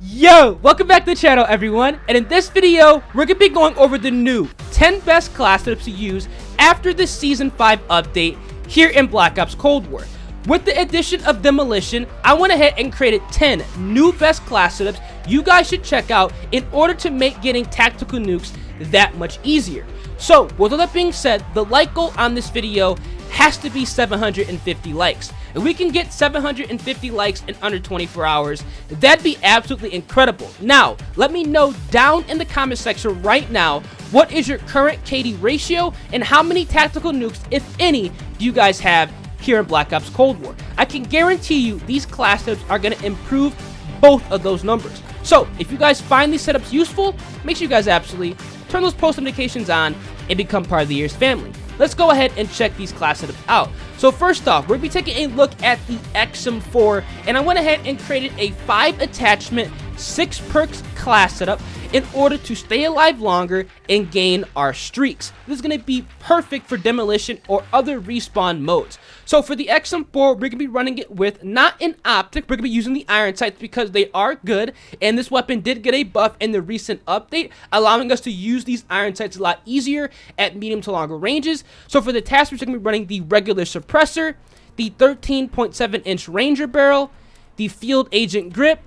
Yo, welcome back to the channel everyone, and in this video we're going to be going over the new 10 best class setups to use after the Season 5 update here in Black Ops Cold War. With the addition of Demolition, I went ahead and created 10 new best class setups you guys should check out in order to make getting tactical nukes that much easier. So, with all that being said, the like goal on this video has to be 750 likes. If we can get 750 likes in under 24 hours, that'd be absolutely incredible. Now, let me know down in the comment section right now, what is your current KD ratio and how many tactical nukes, if any, do you guys have here in Black Ops Cold War? I can guarantee you these class setups are going to improve both of those numbers. So, if you guys find these setups useful, make sure you guys absolutely turn those post notifications on and become part of the Ears family. Let's go ahead and check these class setups out. So first off, we're going to be taking a look at the XM4, and I went ahead and created a 5 attachment, 6 perks class setup in order to stay alive longer and gain our streaks. This is going to be perfect for demolition or other respawn modes. So for the XM4, we're going to be running it with not an optic, we're going to be using the iron sights because they are good, and this weapon did get a buff in the recent update, allowing us to use these iron sights a lot easier at medium to longer ranges. So for the attachments, we're going to be running the regular suppressor, the 13.7-inch Ranger barrel, the field agent grip,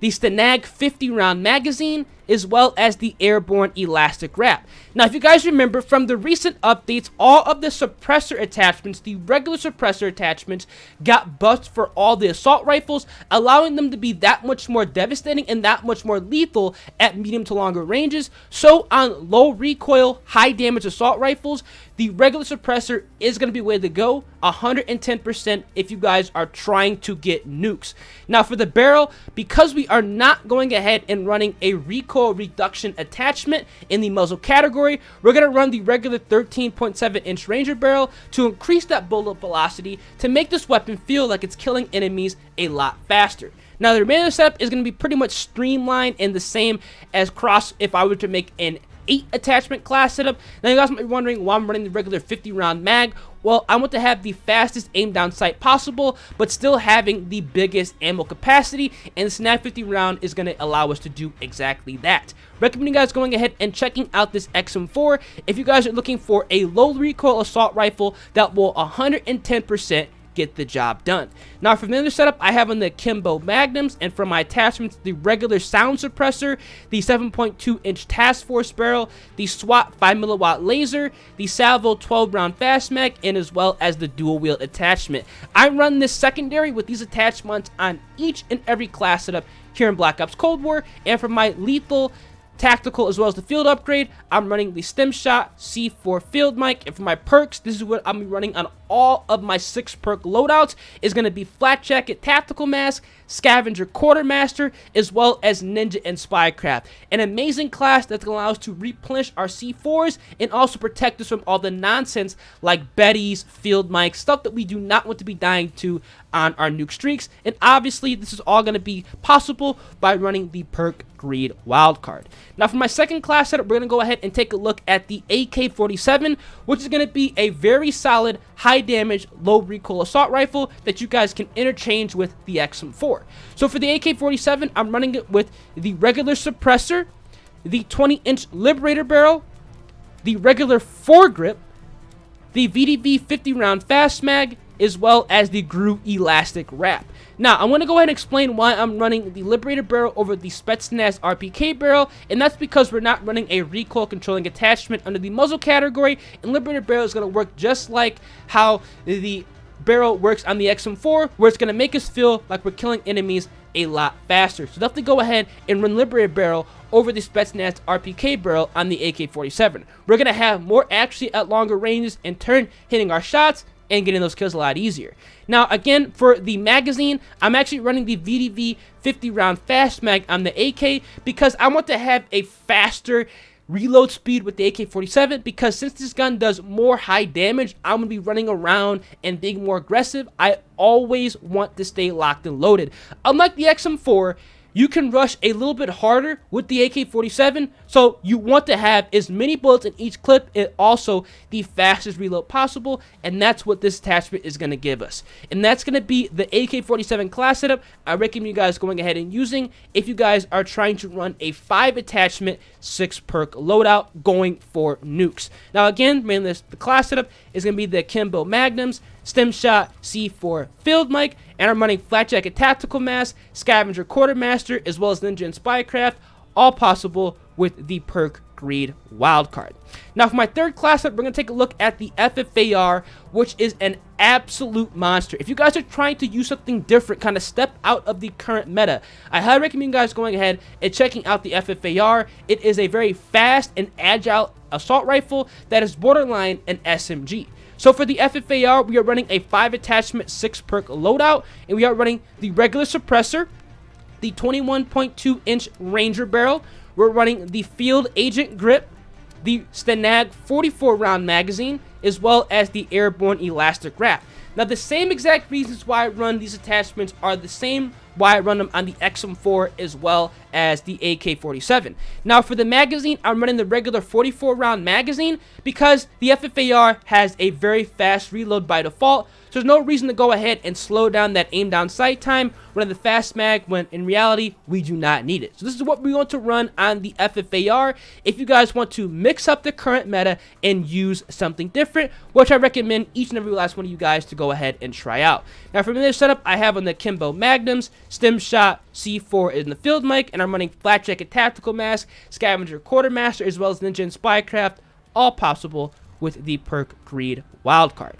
the Stanag 50 round magazine, as well as the airborne elastic wrap. Now, if you guys remember from the recent updates, all of the suppressor attachments, the regular suppressor attachments, got buffed for all the assault rifles, allowing them to be that much more devastating and that much more lethal at medium to longer ranges. So on low recoil, high damage assault rifles, the regular suppressor is going to be the way to go, 110% if you guys are trying to get nukes. Now for the barrel, because we are not going ahead and running a recoil reduction attachment in the muzzle category, we're going to run the regular 13.7-inch Ranger barrel to increase that bullet velocity to make this weapon feel like it's killing enemies a lot faster. Now the remainder of the setup is going to be pretty much streamlined and the same as cross if I were to make an 8 attachment class setup. Now you guys might be wondering why I'm running the regular 50 round mag. Well, I want to have the fastest aim down sight possible, but still having the biggest ammo capacity, and the Snap 50 round is going to allow us to do exactly that. Recommend you guys going ahead and checking out this XM4 if you guys are looking for a low recoil assault rifle that will 110% get the job done. Now for the other setup, I have on the Kimbo Magnums, and for my attachments, the regular sound suppressor, the 7.2-inch Task Force barrel, the SWAT 5mm laser, the Salvo 12 round fast mag, and as well as the dual wheel attachment. I run this secondary with these attachments on each and every class setup here in Black Ops Cold War, and for my lethal, tactical, as well as the field upgrade, I'm running the Stem Shot C4 field mic, and for my perks, this is what I'm running on all of my 6 perk loadouts. Is going to be Flat Jacket Tactical Mask, Scavenger Quartermaster, as well as Ninja and Spycraft. An amazing class that's going to allow us to replenish our C4s and also protect us from all the nonsense like Betty's, field mics, stuff that we do not want to be dying to on our nuke streaks. And obviously, this is all going to be possible by running the perk Greed wildcard. Now for my second class setup, we're going to go ahead and take a look at the AK-47, which is going to be a very solid, high damage, low recoil assault rifle that you guys can interchange with the XM4. So for the AK-47, I'm running it with the regular suppressor, the 20-inch Liberator barrel, the regular foregrip, the VDV 50 round fast mag, as well as the GRU elastic wrap. Now, I want to go ahead and explain why I'm running the Liberator barrel over the Spetsnaz RPK barrel, and that's because we're not running a recoil controlling attachment under the muzzle category, and Liberator barrel is going to work just like how the barrel works on the XM4, where it's going to make us feel like we're killing enemies a lot faster. So definitely go ahead and run Liberator barrel over the Spetsnaz RPK barrel on the AK-47. We're going to have more accuracy at longer ranges, in turn hitting our shots and getting those kills a lot easier. Now again, for the magazine, I'm actually running the VDV 50 round fast mag on the AK because I want to have a faster reload speed with the AK-47, because since this gun does more high damage, I'm going to be running around and being more aggressive. I always want to stay locked and loaded. Unlike the XM4, you can rush a little bit harder with the AK-47, so you want to have as many bullets in each clip and also the fastest reload possible, and that's what this attachment is going to give us. And that's going to be the AK-47 class setup I recommend you guys going ahead and using if you guys are trying to run a 5 attachment 6 perk loadout going for nukes. Now again, mainly the class setup is going to be the Akimbo Magnums, Stem Shot C4 Field Mic, and I'm running Flat Jacket Tactical Mask, Scavenger Quartermaster, as well as Ninja and Spycraft, all possible with the perk Greed Wildcard. Now for my third class setup, we're going to take a look at the FFAR, which is an absolute monster. If you guys are trying to use something different, kind of step out of the current meta, I highly recommend you guys going ahead and checking out the FFAR. It is a very fast and agile assault rifle that is borderline an SMG. So for the FFAR, we are running a 5 attachment 6 perk loadout, and we are running the regular suppressor, the 21.2 inch Ranger barrel, we're running the Field Agent grip, the Stanag 44 round magazine, as well as the Airborne Elastic Wrap. Now the same exact reasons why I run these attachments are the same why I run them on the XM4 as well as the AK-47. Now for the magazine, I'm running the regular 44 round magazine because the FFAR has a very fast reload by default, so there's no reason to go ahead and slow down that aim down sight time running the fast mag when in reality we do not need it. So this is what we want to run on the FFAR if you guys want to mix up the current meta and use something different, which I recommend each and every last one of you guys to go ahead and try out. Now for this setup, I have on the Akimbo Magnums, Stem Shot C4 in the Field Mic, and I'm running Flat Jacket Tactical Mask, Scavenger Quartermaster, as well as Ninja and Spycraft, all possible with the perk Greed Wildcard.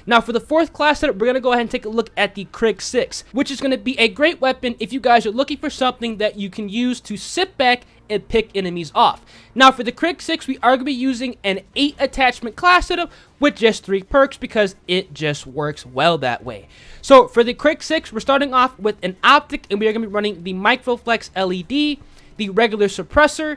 Now for the fourth class setup, we're going to go ahead and take a look at the Krig 6, which is going to be a great weapon if you guys are looking for something that you can use to sit back and pick enemies off. Now for the Krig 6, we are going to be using an 8 attachment class setup with just 3 perks because it just works well that way. So for the Krig 6, we're starting off with an optic, and we are going to be running the Microflex LED, the regular suppressor,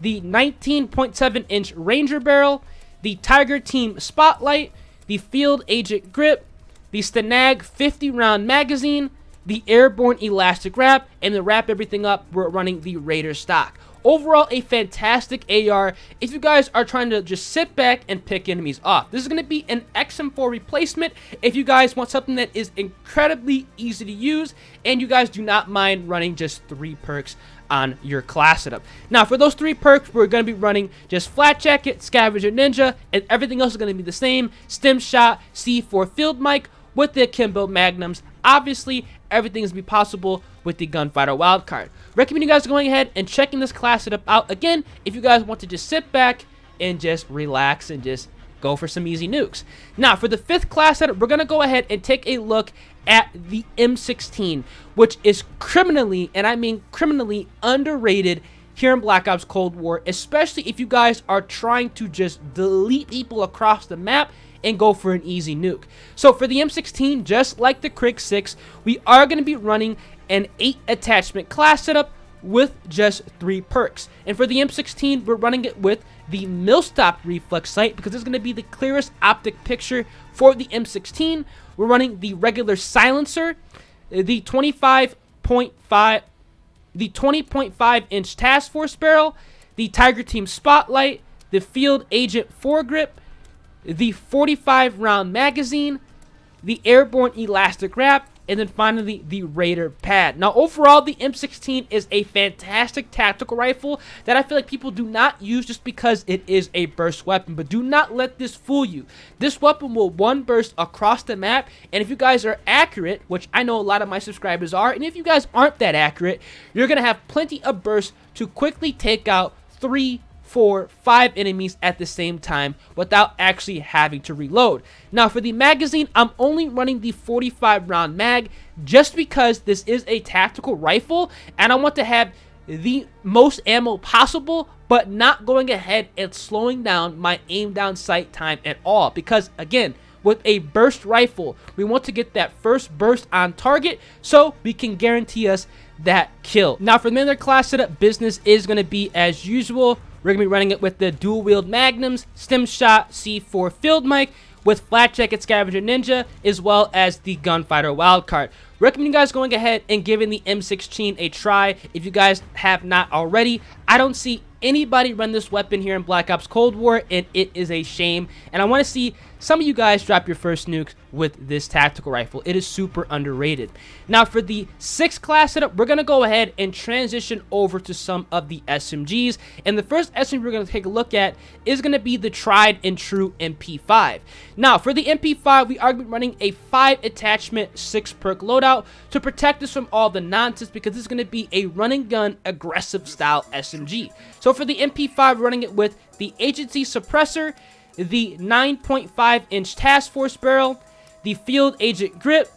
the 19.7 inch Ranger barrel, the Tiger Team Spotlight, the Field Agent grip, the Stanag 50 round magazine, the Airborne Elastic Wrap, and to wrap everything up, we're running the Raider stock. Overall, a fantastic AR if you guys are trying to just sit back and pick enemies off. This is going to be an XM4 replacement if you guys want something that is incredibly easy to use and you guys do not mind running just 3 perks on your class setup. Now for those 3 perks, we're going to be running just Flat Jacket, Scavenger Ninja, and everything else is going to be the same. Stem Shot, C4 Field Mic with the Akimbo Magnums. Obviously, everything is going to be possible with the Gunfighter Wildcard. Recommend you guys going ahead and checking this class setup out. Again, if you guys want to just sit back and just relax and just go for some easy nukes. Now for the 5th class setup, we're going to go ahead and take a look at the M16, which is criminally, and I mean criminally, underrated here in Black Ops Cold War, especially if you guys are trying to just delete people across the map and go for an easy nuke. So for the M16, just like the Krig 6, we are going to be running an 8 attachment class setup with just 3 perks. And for the M16, we're running it with the Millstop reflex sight because it's going to be the clearest optic picture for the M16. We're running the regular silencer, the 20.5 inch Task Force barrel, the Tiger Team Spotlight, the Field Agent foregrip, the 45 round magazine, the Airborne Elastic Wrap, and then finally the Raider pad. Now overall, the M16 is a fantastic tactical rifle that I feel like people do not use just because it is a burst weapon, but do not let this fool you. This weapon will one burst across the map, and if you guys are accurate, which I know a lot of my subscribers are, and if you guys aren't that accurate, you're going to have plenty of bursts to quickly take out 3, 4, 5 enemies at the same time without actually having to reload. Now for the magazine, I'm only running the 45 round mag just because this is a tactical rifle and I want to have the most ammo possible, but not going ahead and slowing down my aim down sight time at all, because again, with a burst rifle, we want to get that first burst on target so we can guarantee us that kill. Now for the other class setup, business is going to be as usual. We're going to be running it with the dual wield magnums, Stem Shot C4 Field Mic with Flat Jacket Scavenger Ninja, as well as the Gunfighter Wildcard. recommend you guys going ahead and giving the M16 a try if you guys have not already. I don't see anybody run this weapon here in Black Ops Cold War, and it is a shame. And I want to see some of you guys drop your first nukes with this tactical rifle. It is super underrated. Now for the 6 class setup, we're going to go ahead and transition over to some of the SMGs. And the first SMG we're going to take a look at is going to be the tried and true MP5. Now for the MP5, we are going to be running a 5 attachment 6 perk loadout to protect us from all the nonsense, because this is going to be a run and gun aggressive style SMG. So for the MP5, we're running it with the agency suppressor, the 9.5 inch task force barrel, the field agent grip,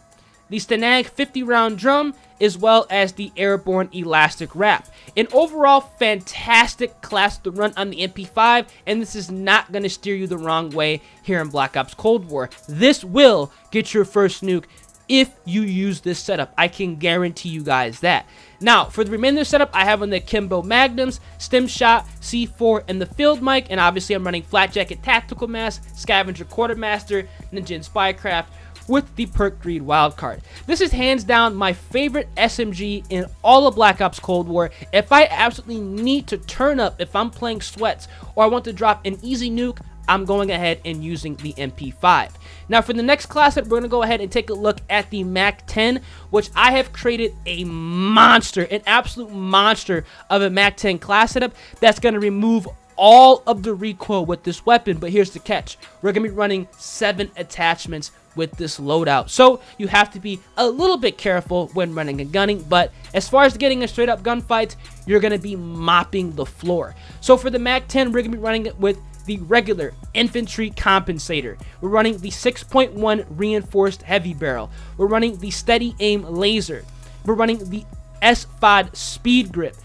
the Stanag 50 round drum, as well as the airborne elastic wrap. An overall fantastic class to run on the MP5, and this is not going to steer you the wrong way here in Black Ops Cold War. This will get your first nuke if you use this setup. I can guarantee you guys that. Now, for the remainder setup, I have on the Kimbo Magnums, Stim Shot, C4, and the Field Mic, and obviously I'm running Flat Jacket Tactical Mask, Scavenger Quartermaster, Ninja and Spycraft, with the Perk Greed Wildcard. This is hands down my favorite SMG in all of Black Ops Cold War. If I absolutely need to turn up, if I'm playing sweats, or I want to drop an easy nuke, I'm going ahead and using the MP5. Now for the next class setup, we're going to go ahead and take a look at the MAC-10, which I have created a monster, an absolute monster of a MAC-10 class setup that's going to remove all of the recoil with this weapon. But here's the catch. We're going to be running 7 attachments with this loadout, so you have to be a little bit careful when running and gunning. But as far as getting a straight up gunfight, you're going to be mopping the floor. So for the MAC-10, we're going to be running it with the regular infantry compensator. We're running the 6.1 reinforced heavy barrel. We're running the steady aim laser. We're running the S5 speed grip,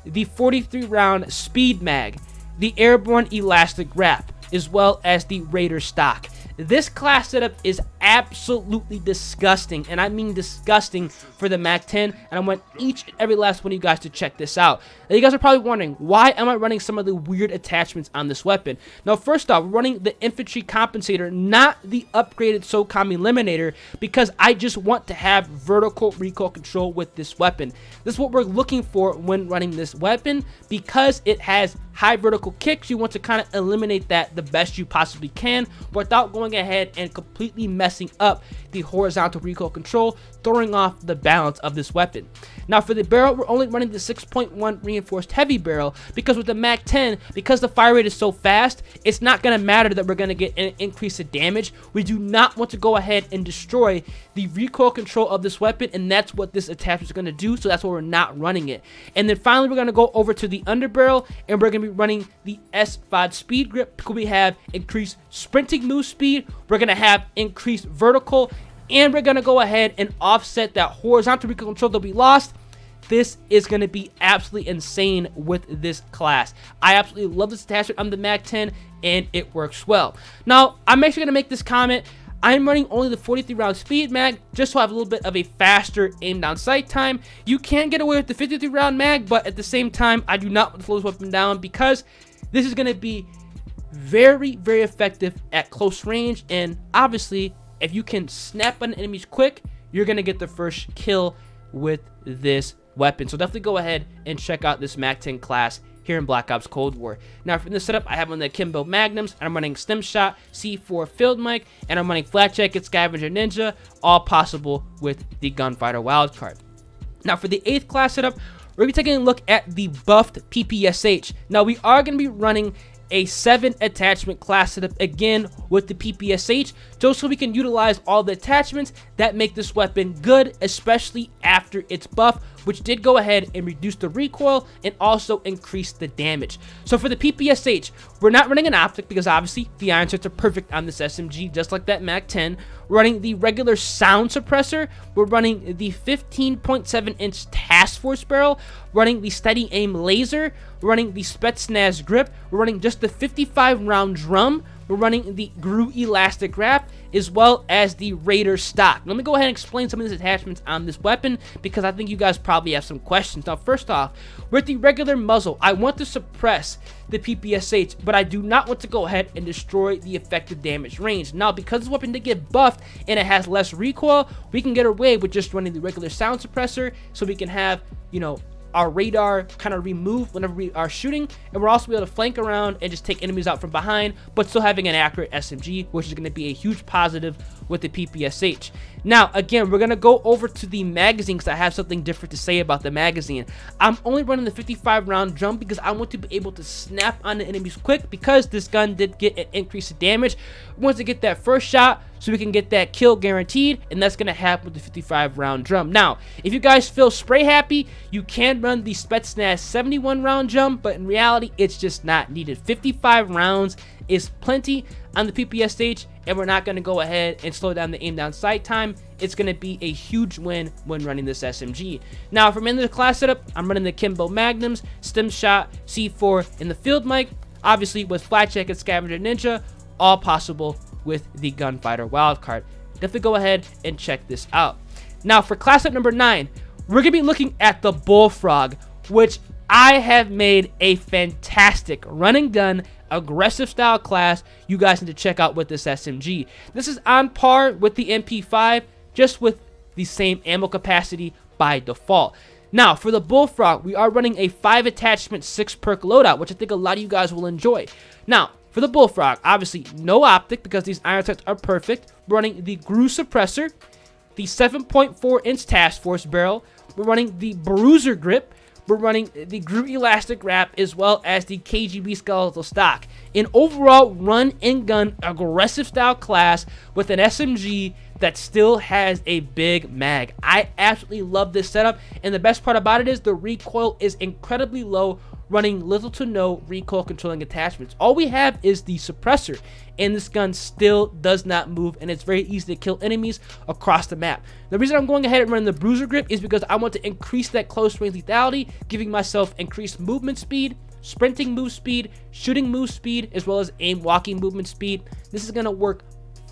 the 43 round speed mag, the airborne elastic wrap, as well as the Raider stock. This class setup is absolutely disgusting, and I mean disgusting, for the MAC-10, and I want each and every last one of you guys to check this out. Now, you guys are probably wondering, why am I running some of the weird attachments on this weapon? Now, first off, we're running the infantry compensator, not the upgraded SOCOM eliminator, because I just want to have vertical recoil control with this weapon. This is what we're looking for when running this weapon, because it has high vertical kicks. You want to kind of eliminate that the best you possibly can without going ahead and completely messing up the horizontal recoil control, throwing off the balance of this weapon. Now for the barrel, we're only running the 6.1 reinforced heavy barrel, because with the MAC-10, because the fire rate is so fast, it's not going to matter that we're going to get an increase of damage. We do not want to go ahead and destroy the recoil control of this weapon, and that's what this attachment is going to do, so that's why we're not running it. And then finally, we're going to go over to the underbarrel, and we're going to be running the S5 speed grip, because we have increased sprinting move speed, we're going to have increased vertical, and we're going to go ahead and offset that horizontal recoil control that we lost. This is going to be absolutely insane with this class. I absolutely love this attachment on the MAC-10, and it works well. Now, I'm actually going to make this comment. I'm running only the 43 round speed mag, just so I have a little bit of a faster aim down sight time. You can get away with the 53 round mag, but at the same time, I do not want to slow this weapon down, because this is going to be very, very effective at close range. And obviously, if you can snap on enemies quick, you're going to get the first kill with this weapon. So definitely go ahead and check out this MAC-10 class here in Black Ops Cold War. Now for this setup, I have on the Kimbo Magnums, and I'm running Stim Shot, C4 Field Mic, and I'm running Flat Jacket, Scavenger Ninja, all possible with the Gunfighter Wildcard. Now for the 8th class setup, we're going to be taking a look at the buffed PPSH. Now we are going to be running a 7 attachment class setup again with the PPSH, just so we can utilize all the attachments that make this weapon good, especially after its buff, which did go ahead and reduce the recoil and also increase the damage. So for the PPSH, we're not running an optic, because obviously the iron sights are perfect on this SMG, just like that MAC-10. We're running the regular sound suppressor. We're running the 15.7 inch task force barrel, running the steady aim laser, we're running the Spetsnaz grip, we're running just the 55 round drum, we're running the GRU elastic wrap as well as the Raider stock. Let me go ahead and explain some of these attachments on this weapon because I think you guys probably have some questions. Now, first off, with the regular muzzle, I want to suppress the PPSH, but I do not want to go ahead and destroy the effective damage range. Now, because this weapon did get buffed and it has less recoil, we can get away with just running the regular sound suppressor so we can have, you know, our radar kind of removed whenever we are shooting, and we're also able to flank around and just take enemies out from behind, but still having an accurate SMG, which is going to be a huge positive with the PPSH. Now, again, we're going to go over to the magazine because I have something different to say about the magazine. I'm only running the 55 round drum because I want to be able to snap on the enemies quick because this gun did get an increase in damage. We want to get that first shot so we can get that kill guaranteed, and that's going to happen with the 55 round drum. Now, if you guys feel spray happy, you can run the Spetsnaz 71 round drum, but in reality, it's just not needed. 55 rounds is plenty on the PPSH, and we're not going to go ahead and slow down the aim down sight time. It's going to be a huge win when running this SMG. Now, if I'm in the class setup, I'm running the Kimbo Magnums, Stem Shot, C4, and the Field Mic, obviously with Flat Jacket, Scavenger Ninja, all possible with the Gunfighter wildcard. Definitely go ahead and check this out. Now, for class setup number 9, we're going to be looking at the Bullfrog, which I have made a fantastic run and gun aggressive style class you guys need to check out with this SMG. This is on par with the MP5, just with the same ammo capacity by default. Now, for the Bullfrog, we are running a 5 attachment 6 perk loadout, which I think a lot of you guys will enjoy. Now, for the Bullfrog, obviously no optic because these iron sights are perfect. We're running the GRU suppressor, the 7.4 inch task force barrel. We're running the bruiser grip. We're running the GRU elastic wrap as well as the KGB skeletal stock. An overall run and gun aggressive style class with an SMG that still has a big mag. I absolutely love this setup, and the best part about it is the recoil is incredibly low, running little to no recoil controlling attachments. All we have is the suppressor, and this gun still does not move, and it's very easy to kill enemies across the map. The reason I'm going ahead and running the bruiser grip is because I want to increase that close range lethality, giving myself increased movement speed, sprinting move speed, shooting move speed, as well as aim walking movement speed. This is going to work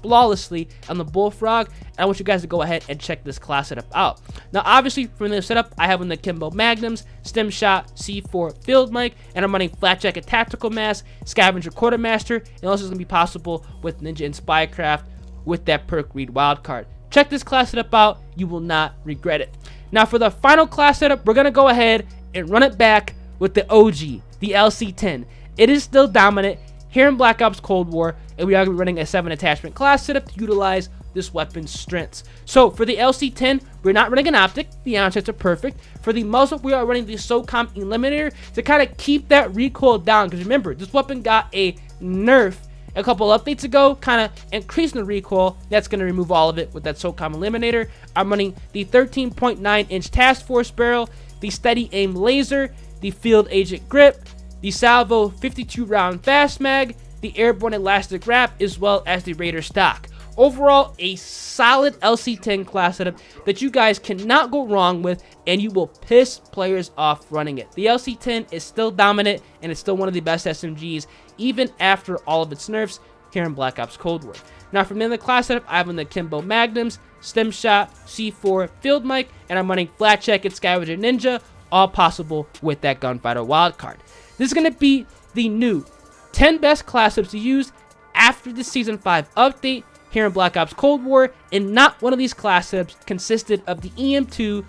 flawlessly on the Bullfrog, and I want you guys to go ahead and check this class setup out. Now, obviously, from the setup, I have on the Kimbo Magnums, Stem Shot, C4 Field Mic, and I'm running Flat Jacket Tactical Mask, Scavenger Quartermaster, and also is going to be possible with Ninja and Spycraft with that perk read wildcard. Check this class setup out. You will not regret it. Now, for the final class setup, we're going to go ahead and run it back with the OG, the LC10. It is still dominant here in Black Ops Cold War, and we are going to be running a 7 attachment class setup to utilize this weapon's strengths. So for the LC10, we're not running an optic. The iron sights are perfect. For the muzzle, we are running the SOCOM Eliminator to kind of keep that recoil down, because remember, this weapon got a nerf a couple updates ago, kind of increasing the recoil. That's going to remove all of it with that SOCOM Eliminator. I'm running the 13.9 inch task force barrel, the steady aim laser, the field agent grip, the Salvo 52 round fast mag, the airborne elastic wrap, as well as the Raider stock. Overall, a solid LC10 class setup that you guys cannot go wrong with, and you will piss players off running it. The LC10 is still dominant, and it's still one of the best SMGs, even after all of its nerfs here in Black Ops Cold War. Now, from the other class setup, I have on the Kimbo Magnums, Stem Shot, C4 Field Mic, and I'm running Flat Jacket Scavenger Ninja, all possible with that Gunfighter wildcard. This is going to be the new 10 best class setups to use after the Season 5 update here in Black Ops Cold War, and not one of these class setups consisted of the EM2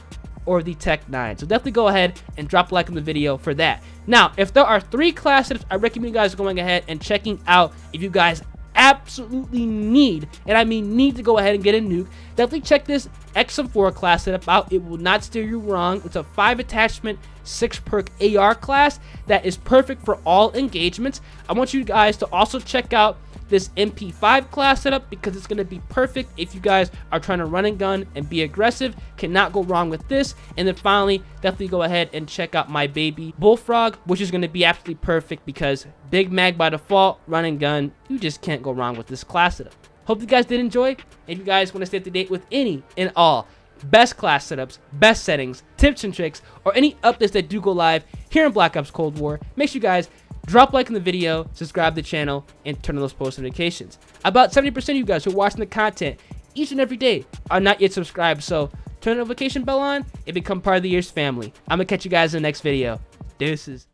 or the Tech 9. So definitely go ahead and drop a like on the video for that. Now, if there are 3 class setups, I recommend you guys going ahead and checking out if you guys absolutely need, and I mean need, to go ahead and get a nuke. Definitely check this XM4 Class Setup out. It will not steer you wrong. It's a 5 attachment 6 perk AR class that is perfect for all engagements. I want you guys to also check out this MP5 Class Setup because it's going to be perfect if you guys are trying to run and gun and be aggressive. Cannot go wrong with this. And then finally, definitely go ahead and check out my baby Bullfrog, which is going to be absolutely perfect because big mag by default, run and gun, you just can't go wrong with this class setup. Hope you guys did enjoy. If you guys want to stay up to date with any and all best class setups, best settings, tips and tricks, or any updates that do go live here in Black Ops Cold War, make sure you guys drop a like on the video, subscribe to the channel, and turn on those post notifications. About 70% of you guys who are watching the content each and every day are not yet subscribed, so turn the notification bell on and become part of the Year's family. I'm gonna catch you guys in the next video. Deuces.